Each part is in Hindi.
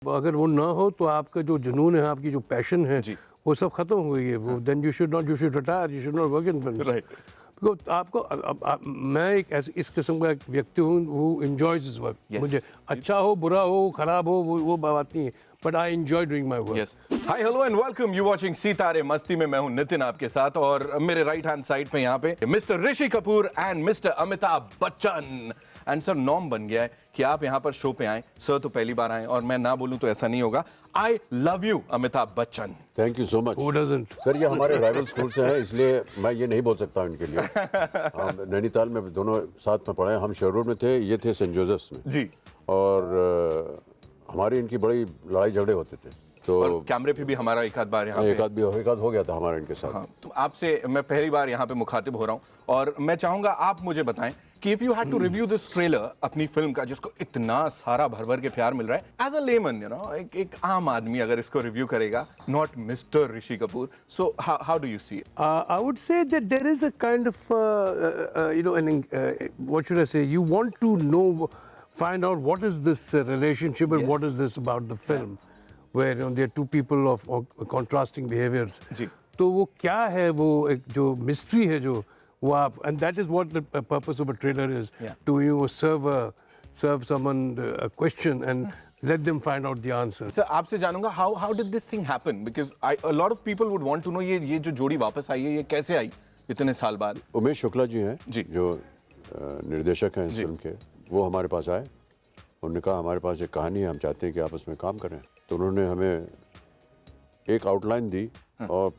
अगर वो ना हो तो आपका जो जुनून है, आपकी जो पैशन है, जी। वो सब खत्म हो गई है। वो then you should retire, you should not work in films. Right. Because आपको मैं एक ऐसे इस किस्म का एक व्यक्ति हूँ who enjoys his work. Yes. मुझे अच्छा हो, बुरा हो, खराब हो, वो बात नहीं है, but I enjoy doing my work. Yes, hi hello and welcome, you watching सितारे मस्ती में। मैं हूं नितिन आपके साथ, और मेरे राइट हैंड साइड पे यहाँ पे mister Rishi Kapoor and mister Amitabh Bachchan. And sir, norm बन गया है कि आप यहाँ पर शो पे आए। सर तो पहली बार आए, और मैं ना बोलूं तो ऐसा नहीं होगा। I love you Amitabh Bachchan. Thank you so much. Who doesn't? Sir, ये हमारे राइवल स्कूल से हैं, इसलिए मैं ये नहीं बोल सकता इनके लिए। हम नैनीताल में दोनों साथ में पढ़े, हम शेररोड में थे, ये थे सेंट जोसेफ्स में जी। और हमारी इनकी बड़ी लड़ाई झगड़े होते थे। तो और कैमरे पे भी हमारा एक आध बार यहाँ पे एक आध हो गया था हमारा इनके साथ। हाँ, तो आपसे मैं पहली बार यहाँ पे मुखातिब हो रहा हूँ, और मैं चाहूंगा आप मुझे बताएं कि if you had to review this trailer अपनी फिल्म का, जिसको इतना सारा भर भर के प्यार मिल रहा है, as a layman, you know, एक आम आदमी अगर इसको रिव्यू करेगा, not mister Rishi Kapoor, so how do you see it? I would say that there is a kind of, what should I say? You want to know, find out what is this relationship and Yes. what is this about the film, where there are two people of contrasting behaviors. जी। तो वो क्या है, वो एक जो mystery है जो वो आप, and that is what the purpose of a trailer is, Yeah. to serve someone a question and let them find out the answer. Sir, आपसे जानूंगा how did this thing happen, because a lot of people would want to know ये जो जोड़ी वापस आई है, ये कैसे आई इतने साल बाद? उमेश शुक्ला जी हैं, जी। जो निर्देशक हैं इस फिल्म के, वो हमारे पास आए। उन्होंने कहा हमारे पास एक कहानी है, हम चाहते हैं कि आप उसमें काम करें। तो उन्होंने हमें एक आउटलाइन दी, और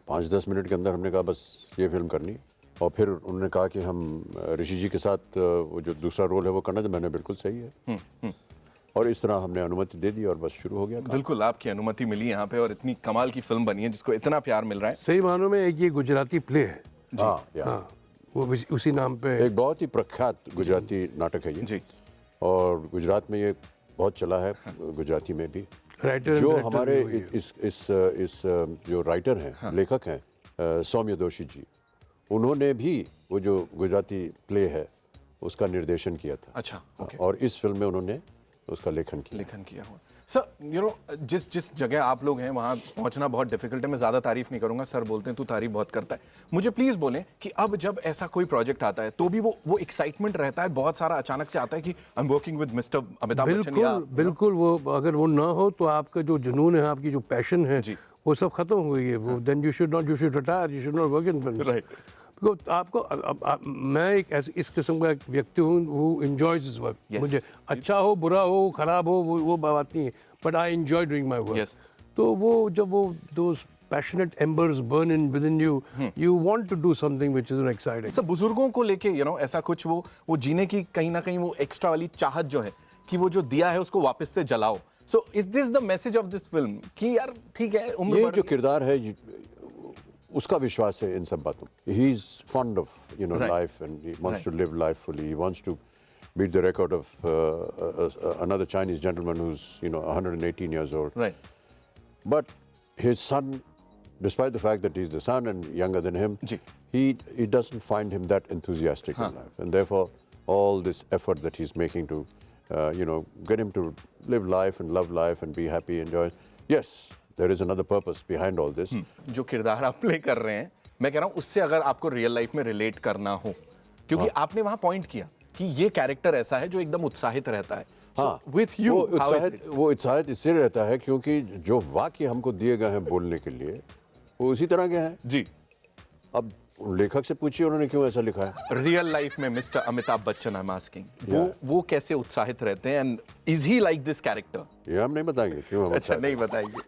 5-10 मिनट के अंदर हमने कहा बस ये फिल्म करनी। और फिर उन्होंने कहा कि हम ऋषि जी के साथ वो जो दूसरा रोल है वो करना, तो मैंने बिल्कुल सही है। और इस तरह हमने अनुमति दे दी और बस शुरू हो गया काम। बिल्कुल, आपकी अनुमति मिली यहाँ पे, और इतनी कमाल की फिल्म बनी है जिसको इतना प्यार मिल रहा है। सही मानों में एक ये गुजराती प्ले है। हाँ, या। हाँ, वो उसी नाम पे एक बहुत ही प्रख्यात गुजराती नाटक है ये। जी। और गुजरात में ये बहुत चला है, गुजराती में भी। राइटर जो हमारे इस जो राइटर हैं, लेखक हैं, सौम्य दोषी जी, उन्होंने भी वो जो गुजराती प्ले है उसका निर्देशन किया था। अच्छा, ओके। और इस फिल्म में उन्होंने उसका लेखन किया। हुआ। सर, यू नो, जिस जगह आप लोग हैं वहाँ पहुँचना बहुत डिफिकल्ट है। मैं ज़्यादा तारीफ नहीं करूँगा, सर बोलते हैं तू तारीफ बहुत करता है। मुझे प्लीज़ बोलें कि अब जब ऐसा कोई प्रोजेक्ट आता है तो भी वो एक्साइटमेंट रहता है, बहुत सारा अचानक से आता है कि I am working with mister Amitabh Bachchan. बिल्कुल वो अगर वो ना हो तो आपका जो जुनून है, आपकी जो पैशन है, जी। वो सब खत्म हो गई है। वो then you should retire, you should not work in films. Right. Because आपको मैं एक ऐसे इस किस्म का एक व्यक्ति हूँ who enjoys his work. Yes. मुझे अच्छा हो, बुरा हो, खराब हो, वो बात नहीं है, but I enjoy doing my work. Yes. तो वो जब वो दोस passionate embers burn in within you, you want to do something which is exciting. Sir, बुजुर्गों को लेके यू नो ऐसा कुछ वो जीने की कहीं ना कहीं वो एक्स्ट्रा वाली चाहत जो है कि वो जो दिया है उसको वापस से जलाओ। So is this the message of this film कि यार ठीक है, उम्र ये बढ़ जो गई। किरदार है उसका विश्वास है इन सब बातों। He is fond of Right. Life and he wants to Right. Live life fully. He wants to beat the record of another Chinese gentleman who's 118 years old. Right. But his son, despite the fact that he's the son and younger than him, जी। he doesn't find him that enthusiastic in life, and therefore all this effort that he's making to get him to live life and love life and be happy, enjoy. Yes, there is another purpose behind all this. जो किरदार आप प्ले कर रहे हैं, मैं कह रहा हूँ उससे अगर आपको रियल लाइफ में रिलेट करना हो, क्योंकि आपने वहां पॉइंट किया कि ये कैरेक्टर ऐसा है जो एकदम उत्साहित रहता है। हाँ, विथ यू वो उत्साहित इससे रहता है क्योंकि जो वाक्य हमको दिए गए हैं बोलने के लिए वो उसी तरह के हैं। जी। अब लेखक से पूछिए उन्होंने क्यों ऐसा लिखा है। रियल लाइफ में mister Amitabh Bachchan, I am asking, वो कैसे उत्साहित रहते हैं, and is he like this character? ये हम नहीं बताएंगे क्यों हम अच्छा, नहीं बताएंगे।